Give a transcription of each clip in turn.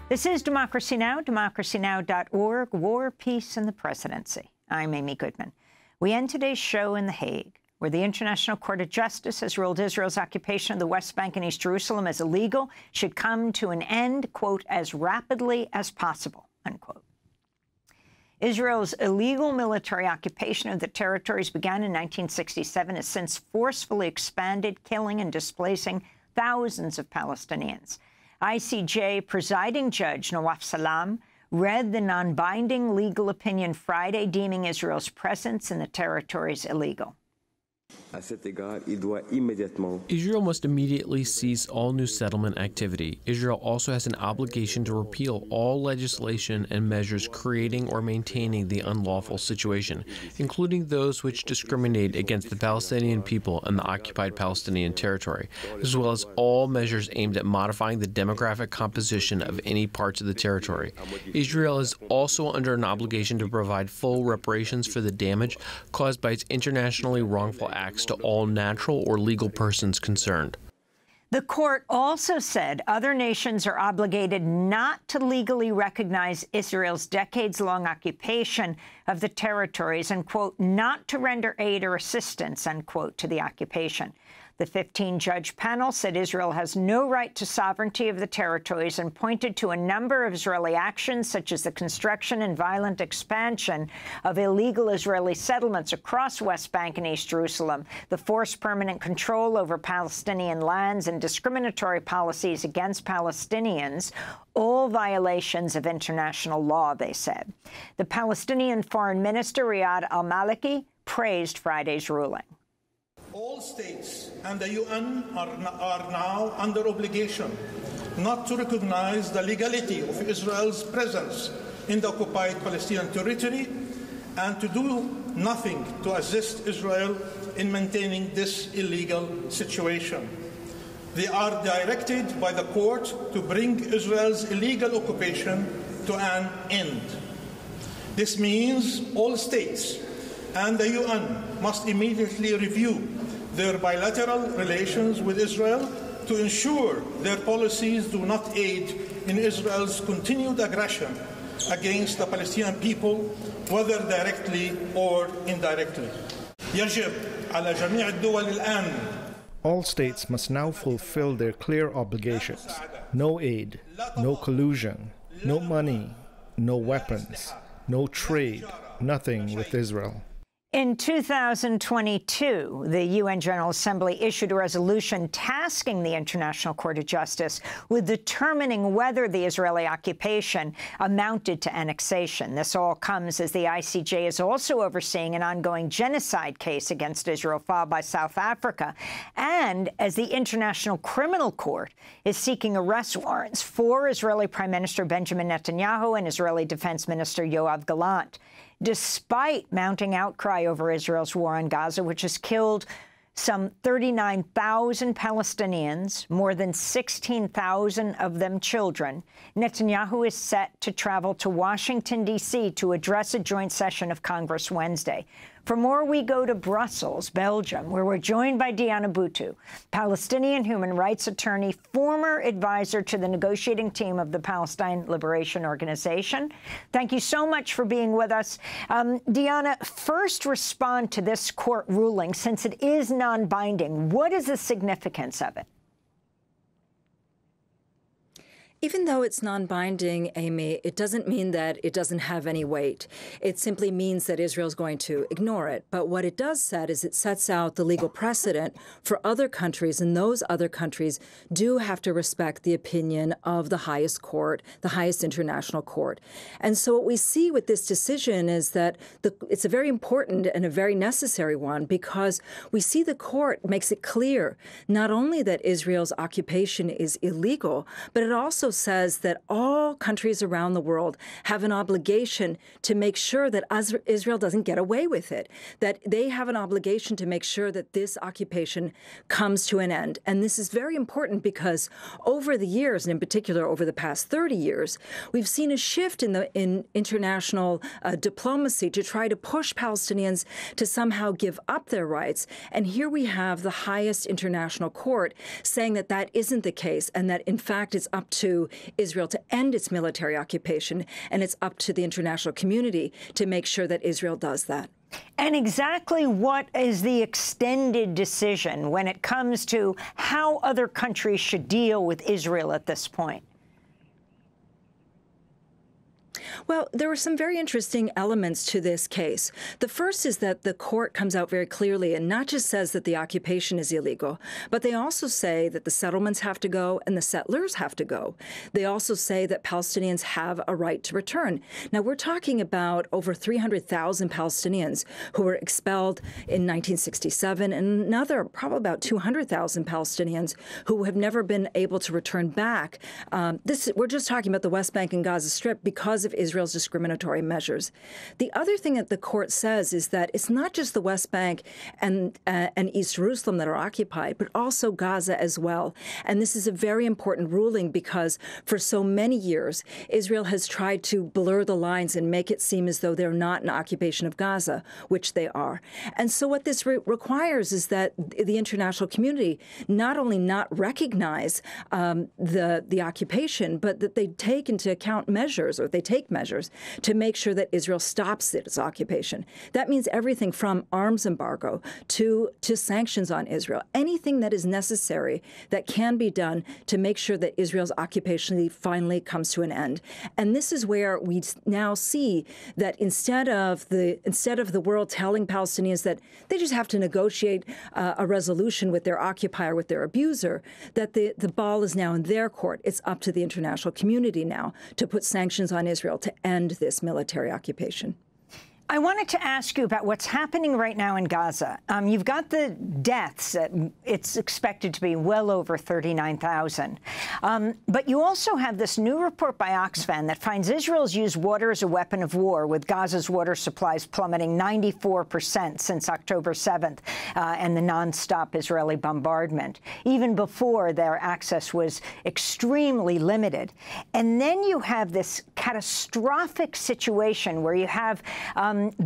This is Democracy Now!, democracynow.org, War, Peace, and the Presidency. I'm Amy Goodman. We end today's show in The Hague, where the International Court of Justice has ruled Israel's occupation of the West Bank and East Jerusalem as illegal, should come to an end, quote, as rapidly as possible, unquote. Israel's illegal military occupation of the territories began in 1967, has since forcefully expanded, killing and displacing thousands of Palestinians. ICJ presiding judge Nawaf Salam read the non-binding legal opinion Friday, deeming Israel's presence in the territories illegal. Israel must immediately cease all new settlement activity. Israel also has an obligation to repeal all legislation and measures creating or maintaining the unlawful situation, including those which discriminate against the Palestinian people and the occupied Palestinian territory, as well as all measures aimed at modifying the demographic composition of any parts of the territory. Israel is also under an obligation to provide full reparations for the damage caused by its internationally wrongful acts to all natural or legal persons concerned. The court also said other nations are obligated not to legally recognize Israel's decades-long occupation of the territories and, quote, not to render aid or assistance, unquote, to the occupation. The 15-judge panel said Israel has no right to sovereignty of the territories and pointed to a number of Israeli actions, such as the construction and violent expansion of illegal Israeli settlements across West Bank and East Jerusalem, the forced permanent control over Palestinian lands, and discriminatory policies against Palestinians, all violations of international law, they said. The Palestinian Foreign Minister, Riyad al-Maliki, praised Friday's ruling. All states and the UN are now under obligation not to recognize the legality of Israel's presence in the occupied Palestinian territory and to do nothing to assist Israel in maintaining this illegal situation. They are directed by the court to bring Israel's illegal occupation to an end. This means all states and the UN must immediately review their bilateral relations with Israel to ensure their policies do not aid in Israel's continued aggression against the Palestinian people, whether directly or indirectly. يجب على جميع الدول الآن. All states must now fulfill their clear obligations. No aid, no collusion, no money, no weapons, no trade, nothing with Israel. In 2022, the UN General Assembly issued a resolution tasking the International Court of Justice with determining whether the Israeli occupation amounted to annexation. This all comes as the ICJ is also overseeing an ongoing genocide case against Israel filed by South Africa, and as the International Criminal Court is seeking arrest warrants for Israeli Prime Minister Benjamin Netanyahu and Israeli Defense Minister Yoav Gallant. Despite mounting outcry over Israel's war on Gaza, which has killed some 39,000 Palestinians, more than 16,000 of them children, Netanyahu is set to travel to Washington, D.C. to address a joint session of Congress Wednesday. For more, we go to Brussels, Belgium, where we're joined by Diana Buttu, Palestinian human rights attorney, former advisor to the negotiating team of the Palestine Liberation Organization. Thank you so much for being with us. Diana, first respond to this court ruling, since it is non-binding. What is the significance of it? Even though it's non-binding, Amy, it doesn't mean that it doesn't have any weight. It simply means that Israel's going to ignore it. But what it does set is it sets out the legal precedent for other countries, and those other countries do have to respect the opinion of the highest court, the highest international court. And so what we see with this decision is that it's a very important and a very necessary one, because we see the court makes it clear not only that Israel's occupation is illegal, but it also says that all countries around the world have an obligation to make sure that Israel doesn't get away with it, that they have an obligation to make sure that this occupation comes to an end. And this is very important because over the years, and in particular over the past 30 years, we've seen a shift in international diplomacy to try to push Palestinians to somehow give up their rights. And here we have the highest international court saying that that isn't the case, and that in fact it's up to to Israel to end its military occupation, and it's up to the international community to make sure that Israel does that. And exactly what is the extended decision when it comes to how other countries should deal with Israel at this point? Well, there were some very interesting elements to this case. The first is that the court comes out very clearly and not just says that the occupation is illegal, but they also say that the settlements have to go and the settlers have to go. They also say that Palestinians have a right to return. Now, we're talking about over 300,000 Palestinians who were expelled in 1967 and another probably about 200,000 Palestinians who have never been able to return back. We're just talking about the West Bank and Gaza Strip because of Israel's discriminatory measures. The other thing that the court says is that it's not just the West Bank and East Jerusalem that are occupied, but also Gaza as well. And this is a very important ruling because for so many years, Israel has tried to blur the lines and make it seem as though they're not an occupation of Gaza, which they are. And so what this requires is that the international community not only not recognize the occupation, but that they take into account measures, or they take measures to make sure that Israel stops its occupation. That means everything from arms embargo to sanctions on Israel, anything that is necessary that can be done to make sure that Israel's occupation finally comes to an end. And this is where we now see that instead of the world telling Palestinians that they just have to negotiate a resolution with their occupier, with their abuser, that the ball is now in their court. It's up to the international community now to put sanctions on Israel to end this military occupation. I wanted to ask you about what's happening right now in Gaza. You've got the deaths. It's expected to be well over 39,000. But you also have this new report by Oxfam that finds Israel's used water as a weapon of war, with Gaza's water supplies plummeting 94% since October 7th and the nonstop Israeli bombardment, even before their access was extremely limited. And then you have this catastrophic situation where you have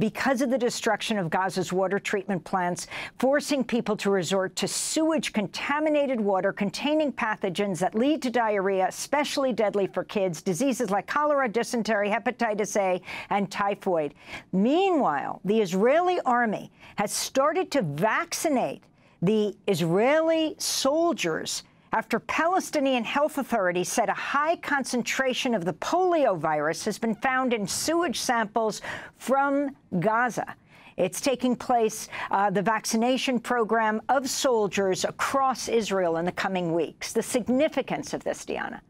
because of the destruction of Gaza's water treatment plants, forcing people to resort to sewage-contaminated water containing pathogens that lead to diarrhea, especially deadly for kids, diseases like cholera, dysentery, hepatitis A, and typhoid. Meanwhile, the Israeli army has started to vaccinate the Israeli soldiers after Palestinian health authorities said a high concentration of the polio virus has been found in sewage samples from Gaza. It's taking place, the vaccination program of soldiers across Israel in the coming weeks. The significance of this, Diana.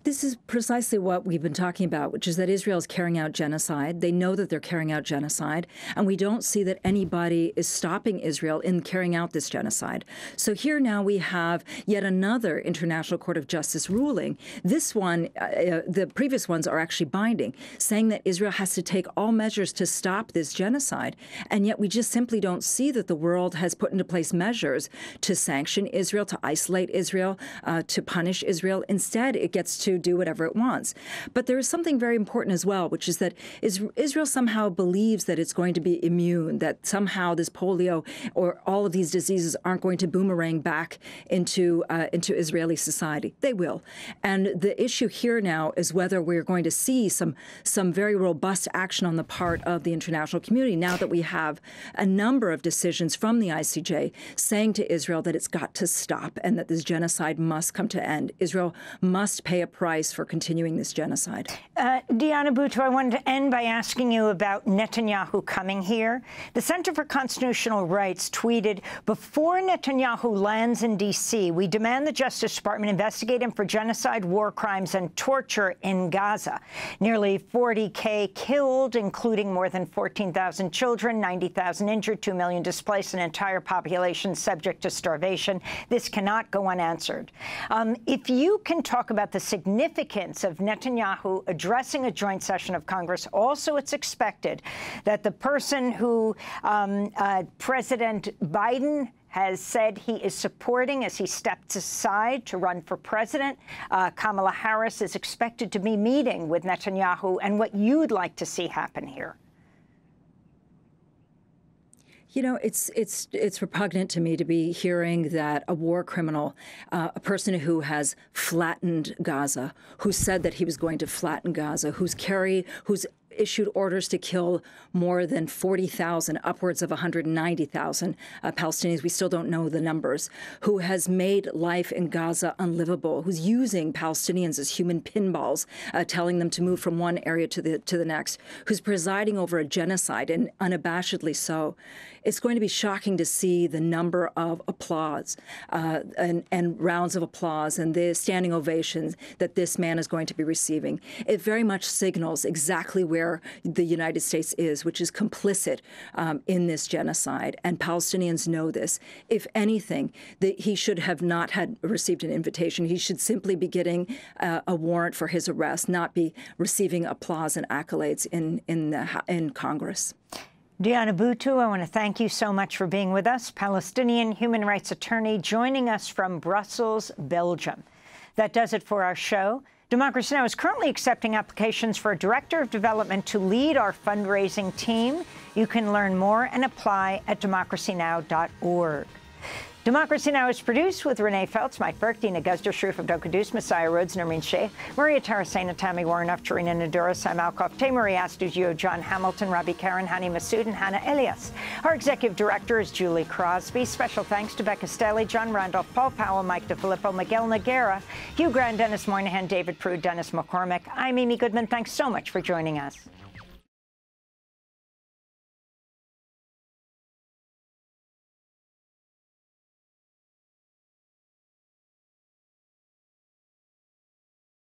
This is precisely what we've been talking about, which is that Israel is carrying out genocide. They know that they're carrying out genocide, and we don't see that anybody is stopping Israel in carrying out this genocide. So here now we have yet another International Court of Justice ruling. This one, the previous ones are actually binding, saying that Israel has to take all measures to stop this genocide. And yet we just simply don't see that the world has put into place measures to sanction Israel, to isolate Israel, to punish Israel. Instead, it gets to do whatever it wants. But there is something very important as well, which is that Israel somehow believes that it's going to be immune, that somehow this polio or all of these diseases aren't going to boomerang back into Israeli society. They will. And the issue here now is whether we're going to see some very robust action on the part of the international community now that we have a number of decisions from the ICJ saying to Israel that it's got to stop and that this genocide must come to end. Israel must pay a price for continuing this genocide. Diana Buttu, I wanted to end by asking you about Netanyahu coming here. The Center for Constitutional Rights tweeted, "Before Netanyahu lands in D.C., we demand the Justice Department investigate him for genocide, war crimes, and torture in Gaza. Nearly 40,000 killed, including more than 14,000 children, 90,000 injured, 2 million displaced, an entire population subject to starvation. This cannot go unanswered." If you can talk about the significance of Netanyahu addressing a joint session of Congress. Also, it's expected that the person who President Biden has said he is supporting as he steps aside to run for president, Kamala Harris, is expected to be meeting with Netanyahu, and what you'd like to see happen here. You know, it's repugnant to me to be hearing that a war criminal, a person who has flattened Gaza, who said that he was going to flatten Gaza, who's issued orders to kill more than 40,000, upwards of 190,000 Palestinians. We still don't know the numbers, who has made life in Gaza unlivable, who's using Palestinians as human pinballs, telling them to move from one area to the next, who's presiding over a genocide, and unabashedly so. It's going to be shocking to see the number of applause and rounds of applause and the standing ovations that this man is going to be receiving. It very much signals exactly where the United States is, which is complicit in this genocide. And Palestinians know this. If anything, he should have not had received an invitation. He should simply be getting a warrant for his arrest, not be receiving applause and accolades in Congress. Diana Buttu, I want to thank you so much for being with us. Palestinian human rights attorney joining us from Brussels, Belgium. That does it for our show. Democracy Now! Is currently accepting applications for a director of development to lead our fundraising team. You can learn more and apply at democracynow.org. Democracy Now! Is produced with Renee Feltz, Mike Burke, Dina Guzder, Sharif Abdel-Kudus, Messiah Rhodes, Nermeen Sheikh, Maria Tarasena, Tammy Warnoff, Tarina Nadura, Sam Alkoff, Taymouri Astudillo, John Hamilton, Robbie Karen, Hani Massoud, and Hannah Elias. Our executive director is Julie Crosby. Special thanks to Becca Stelly, John Randolph, Paul Powell, Mike DeFilippo, Miguel Noguera, Hugh Grant, Dennis Moynihan, David Prude, Dennis McCormick. I'm Amy Goodman. Thanks so much for joining us.